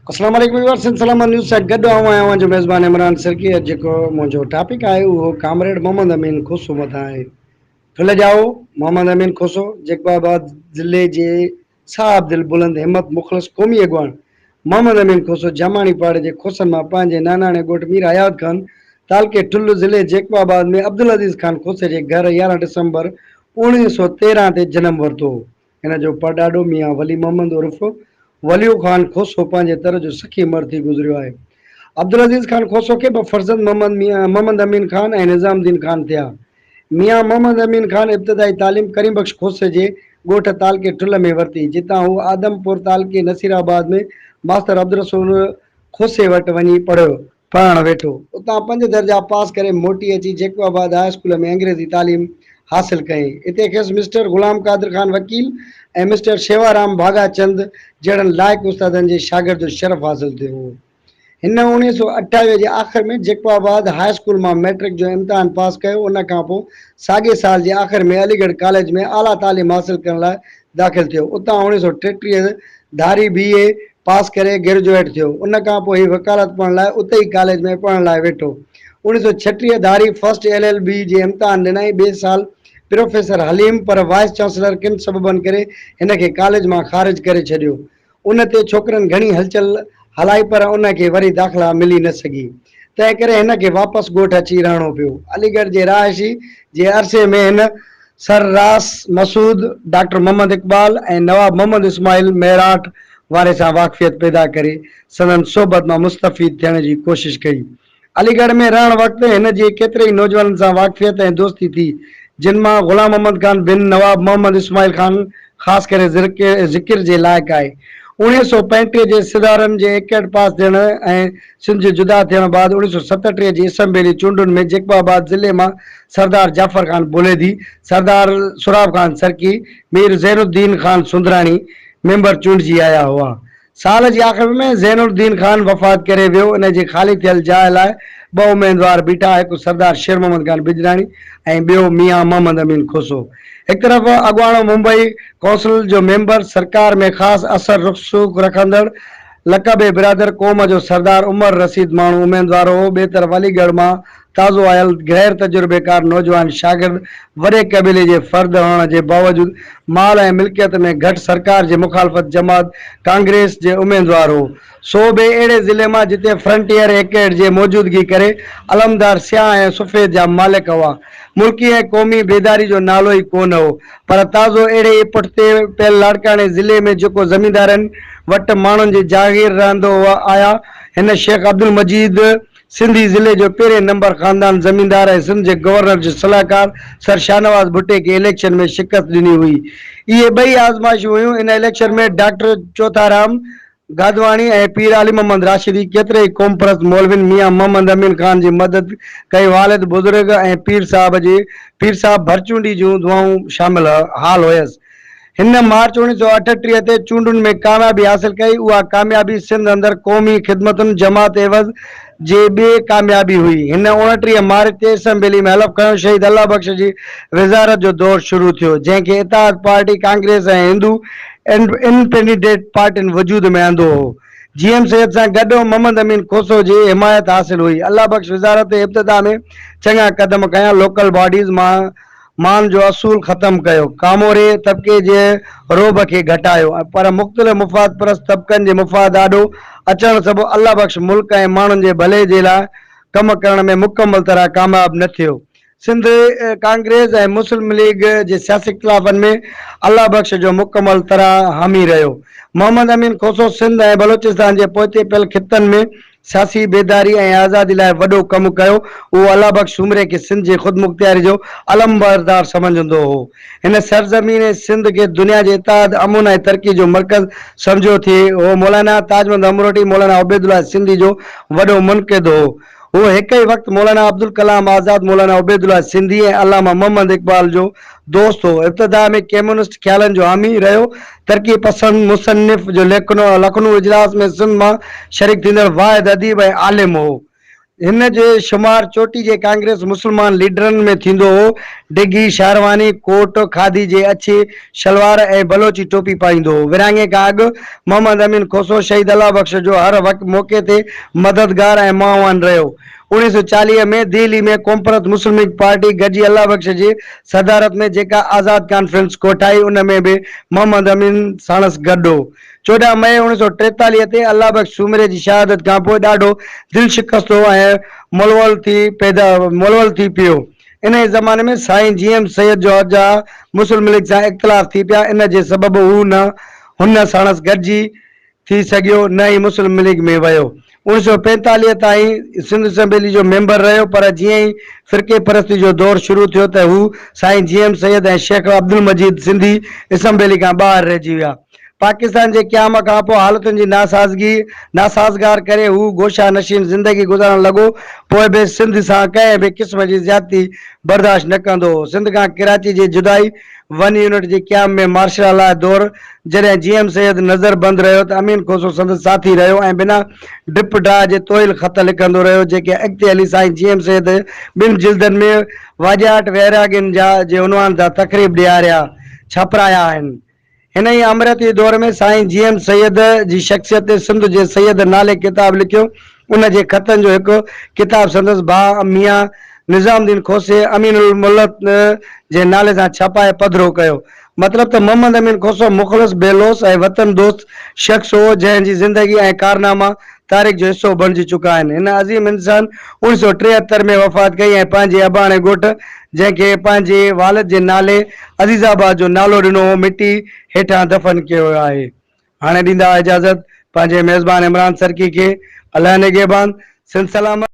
अस्सलाम वालेकुम व्यूअर्स, सलाम न्यूज़ से गॾु आहियां जो मेज़बान इमरान सरकी। जेको मुंहिंजो टॉपिक आहे उहो कामरेड मोहम्मद अमीन खुसो मथां आहे। फिल जाओ मोहम्मद अमीन खुसो जैकबाबाद ज़िले जे साहब दिल बुलंद हिम्मत मुख़लिस क़ौमी अॻवान मोहम्मद अमीन खुसो जामाणी पाड़े जे खुसनि मां पंहिंजे नानाणे ॻोठ मीर हयात ख़ान तालके ठुल्लु ज़िले जैकबाबाद में अब्दुल अज़ीज़ ख़ान खुसे जे घर 11 दिसंबर 1913 ते जनम वरितो। हिन जो परॾाॾो मियां वली मोहम्मद उर्फ़ वलियो ख़ान खोसो पंहिंजे तरह जो सखी मर्द थी गुज़रियो आहे। अब्दुल अज़ीज़ ख़ान खोसो के ॿ फर्ज़ंद मोहम्मद अमीन ख़ान ऐं निज़ामुद्दीन ख़ान थिया। मियां मोहम्मद अमीन ख़ान इब्तिदाई तालीम करीम बख्श खोसे जे ॻोठ तालके ठुल्ल में वरिती, जितां हू आदमपुर तालके नसीराबाद में मास्टर अब्दुल रसूल खोसे वटि वञी पढ़णु वेठो। उतां 5 दर्जा पास करे मोटी अची जैकबाबाद हाई स्कूल में अंग्रेज़ी तालीम हासिल कई। इते खेसि मिस्टर ग़ुलाम कादिर ख़ान वकील ऐं मिस्टर शेवाराम भागाचंद जहिड़नि लाइक़ उस्तादनि जे शागिर्द जो शरफ़ हासिल थियो हो। हिन 1928 जे आख़िर में जैकबाबाद हाई स्कूल मां मैट्रिक जो इम्तिहान पास कयो। उन खां पोइ साॻे साल जे आख़िर में अलीगढ़ कॉलेज में आला तालीम हासिल करण लाइ दाख़िल थियो। उतां 1933 धारी BA पास करे ग्रेजुएट थियो। उन खां पोइ ही वकालत पढ़ण लाइ उते ई कॉलेज में पढ़ण लाइ वेठो। 1936 धारी फर्स्ट LLB जे इम्तिहान ॾिनई। ॿिए साल प्रोफेसर हलीम पर वाइस चांसलर किन सबबनि करे हिन खे कॉलेज मां ख़ारिज करे छॾियो। उन ते छोकिरनि घणी हलचल हलाई पर उन खे वरी दाख़िला मिली न सघी। तंहिं करे हिन खे वापसि ॻोठ अची रहणो पियो। अलीगढ़ जे रहायशी जे अरसे में हिन सररास मसूद, डॉक्टर मोहम्मद इकबाल ऐं नवाब मोहम्मद इस्माइल मेराठ वारे सां वाक़फ़ियत पैदा करे संदन सोबत मां मुस्तफ़ीद थियण जी कोशिशि कई। अलीगढ़ में रहण वक़्तु हिन जी केतिरे ई नौजवाननि सां वाक़फ़ियत ऐं दोस्ती थी, जिन मां ग़ुलाम अहमद ख़ान बिन नवाब मोहम्मद इस्माइल ख़ान ख़ासि करे ज़िक्र जे लाइक़ु आहे। 1935 जे सिदारनि जे एकड़ पास थियण ऐं सिंध जो जुदा थियण बाद 1937 जी असम्बली चूंडुनि में जैकबाबाद ज़िले मां सरदार जाफ़र ख़ान बुलेदी, सरदार सुराब ख़ान सरकी, मीर ज़ैनुद्दीन ख़ान सुंदराणी मेंबर चूंडिजी आया हुआ। साल जी आख़िर में ज़ैनुद्दीन ख़ान वफ़ात करे वियो। इन जे ख़ाली थियल जाइ लाइ 2 उम्मीदवार बीठा, हिकु सरदार शेर मोहम्मद ख़ान बिजराणी ऐं ॿियो मियां मोहम्मद अमीन खोसो। एक तरफ़ अॻवाणो मुंबई कौंसिल जो मेंबर, सरकार में ख़ासि असर रुख़सूख रखंदड़ लक़ब बिरादर क़ौम जो सरदार उमर रसीद माण्हू उम्मीदवार हो। ॿिए तरफ़ अलीगढ़ मां ताज़ो आयल गैर तजुर्बेकार नौजवान शागिर्द वॾे क़बीले जे फ़र्द हुअण जे बावजूदि माल ऐं मिल्कियत में घटि सरकार जे मुखालफ़त जमात कांग्रेस जे उम्मीदवार हो। सो बि अहिड़े ज़िले मां जिते फ्रंटियर एकड़ जे मौजूदगी करे अलमदार स्याह ऐं सफ़ेद जा मालिक हुआ। मुल्की ऐं क़ौमी बेदारी जो नालो ई कोन हो। पर ताज़ो अहिड़े ई पुठिते पियल लाड़काने ज़िले में जेको ज़मींदारनि वटि माण्हुनि जी जागीर रहंदो आया, हिन शेख अब्दुल मजीद सिंधी ज़िले जो पहिरें नंबर ख़ानदान ज़मींदार ऐं सिंध जे गवर्नर जो सलाहकार सर शाहनवाज़ भुट्टे खे इलेक्शन में शिकस्त ॾिनी हुई। इहे ॿई आज़माइशूं हुयूं। इन इलेक्शन में डॉक्टर चौथाराम गादवाणी ऐं पीर अली मोहम्मद राशिदी केतिरे ई क़ौम परस्त मौलविन मियां मोहम्मद अमीन ख़ान जी मदद कई। वालिद बुज़ुर्ग ऐं पीर साहब भरचूंडी जूं दुआऊं शामिल हाल हुयसि। हिन मार्च 1938 ते चूंडुनि में कामयाबी हासिल कई। उहा कामयाबी सिंध अंदरि क़ौमी ख़िदमतुनि जमात एवज़ जे ॿिए कामयाबी हुई। हिन 29 मार्च ते असम्बली में हलफ़ खयों। शहीद अल्लाह बख्श जी वज़ारत जो दौर शुरू थियो, जंहिंखे इत्तेहाद पार्टी कांग्रेस ऐं हिंदू इंडिपेंडेंट पार्टियुनि वजूद में आंदो हो। GM सैयद सां गॾु मोहम्मद अमीन खोसो जी हिमायत हासिल हुई। अल्लाह बख्श वज़ारत इब्तिदा में चङा क़दम कया। लोकल बॉडीज़ मान जो असूल ख़त्म कयो, कामोरे तबिके जे रोब खे घटायो, पर मुख़्तलिफ़ मुफ़ाद परस्त तबक़नि जे मुफ़ाद ॾाढो अचण सबबु अल्लाह बख्श मुल्क ऐं माण्हुनि जे भले जे लाइ कम करण में मुकमल तरह कामयाब न थियो। सिंध कांग्रेस ऐं मुस्लिम लीग जे सियासी इख़्तिलाफ़नि में अल्लाह बख्श जो मुकमल तरह हामी रहियो। मोहम्मद अमीन खोसो सिंध ऐं बलोचिस्तान जे पोइते पियल ख़ितनि में सियासी बेदारी ऐं आज़ादी लाइ वॾो कमु कयो। उहो अल्लाह बख्श उमिरे खे सिंध जी ख़ुदि मुख़्तियारी जो अलमबरदार सम्झंदो हो। हिन सरज़मीन सिंध खे दुनिया जे इत्तेहाद, अमन ऐं तरक़ी जो मर्कज़ सम्झो थिए हो। मौलाना ताजमहल अमरोटी मौलाना उबैदुल्लाह सिंधी जो वॾो मुनक़िद हो। वो एक ही वक्त मौलाना अब्दुल कलाम आज़ाद, मौलाना उबैदुल्लाह सिंधी ऐं अल्लामा मोहम्मद इकबाल जो दोस्त हो। इब्तिदा में कम्युनिस्ट ख्यालनि जो हामी रहियो। तरक़ी पसंद मुसन्निफ़ जो लखनऊ इजलास में सिंध मां शरीक थींदड़ वाहिद अदीब ऐं आलिम हो। हिन जो शुमार चोटी जे कांग्रेस मुस्लमान लीडरनि में थींदो हो। डिघी शारवानी कोट खादी जे अच्छे शलवार ऐं बलोची टोपी पाईंदो हो। विरहाङे खां अॻु मोहम्मद अमीन खोसो शहीद अल्लाह बख्श जो हर वक़्त मौक़े ते मददगार ऐं मुआवन रहियो। 1940 में दिल्ली में कॉम्परत मुस्लिम लीग पार्टी गॾिजी अल्लाह बख्श जी सदारत में जेका आज़ाद कॉन्फ्रेंस कोठाई उन में भी मोहम्मद अमीन साणस गॾु हो। 14 मई 1943 ते अल्लाह बख्श सूमरे जी शहादत खां पोइ ॾाढो दिल शिकस्त हो ऐं मुलवल थी पियो। इन ज़माने में साईं जीएम सैयद जो जा मुस्लिम लीग सां इख़्तिलाफ़ थी पिया। इन जे सबबु हुन साणस गॾिजी थी सघियो न ई मुस्लिम लीग में वियो। 1945 ताईं सिंध असेंबली जो मेंबर रहियो, पर जीअं ई फ़िरके परस्ती जो दौर शुरू थियो त हू साईं जीएम सैयद ऐं शेख अब्दुल मजीद सिंधी असेंबली खां ॿाहिरि रहिजी विया। पाकिस्तान के क़याम खां पोइ हालतुनि जी नासाज़गार करे हू गोशा नशीन ज़िंदगी गुज़ारण लॻो। पोइ बि सिंध सां कंहिं बि क़िस्म जी ज़्यादती बर्दाश्त न कंदो हो। सिंध खां कराची जी जुदाई 1 यूनिट जे क़याम में मार्शल लॉ दौर जॾहिं जीएम सैयद नज़र बंदि रहियो त अमीन खोसो संदसि साथी रहियो ऐं बिना डिप डाह जे तोइल ख़त लिखंदो रहियो, जेके अॻिते हली साईं जीएम सैयद 2 जिल्दनि में वाजियात वैरागिन जे उनवान सां तक़रीब ॾियारिया छापराया आहिनि। हिन ई अमृती दौर में साईं जीएम सैयद जी शख्सियत सिंध जे सैयद नाले किताब लिखियो। उन जे ख़तनि जो हिकु किताब संदसि भाउ मियां निज़ामुद्दीन खोसे अमीन उल मुल्क जे नाले सां छपाए पधिरो कयो। मतलब त मोहम्मद अमीन खोसो मुख़लिस बेलोस ऐं वतन दोस्त शख्स हो जंहिंजी ज़िंदगी ऐं कारनामा तारीख़ जो हिस्सो बणिजी चुका आहिनि। हिन अज़ीम इंसान 1973 में वफ़ात कई ऐं पंहिंजे अबाणे ॻोठ जंहिंखे पंहिंजे वालिद जे नाले अज़ीज़ाबाद जो नालो ॾिनो हो मिटी हेठां दफ़न कयो आहे। हाणे ॾींदा इजाज़त पंहिंजे मेज़बान इमरान सरकी खे। अल्लाह निगहबान। सिंध सलामत।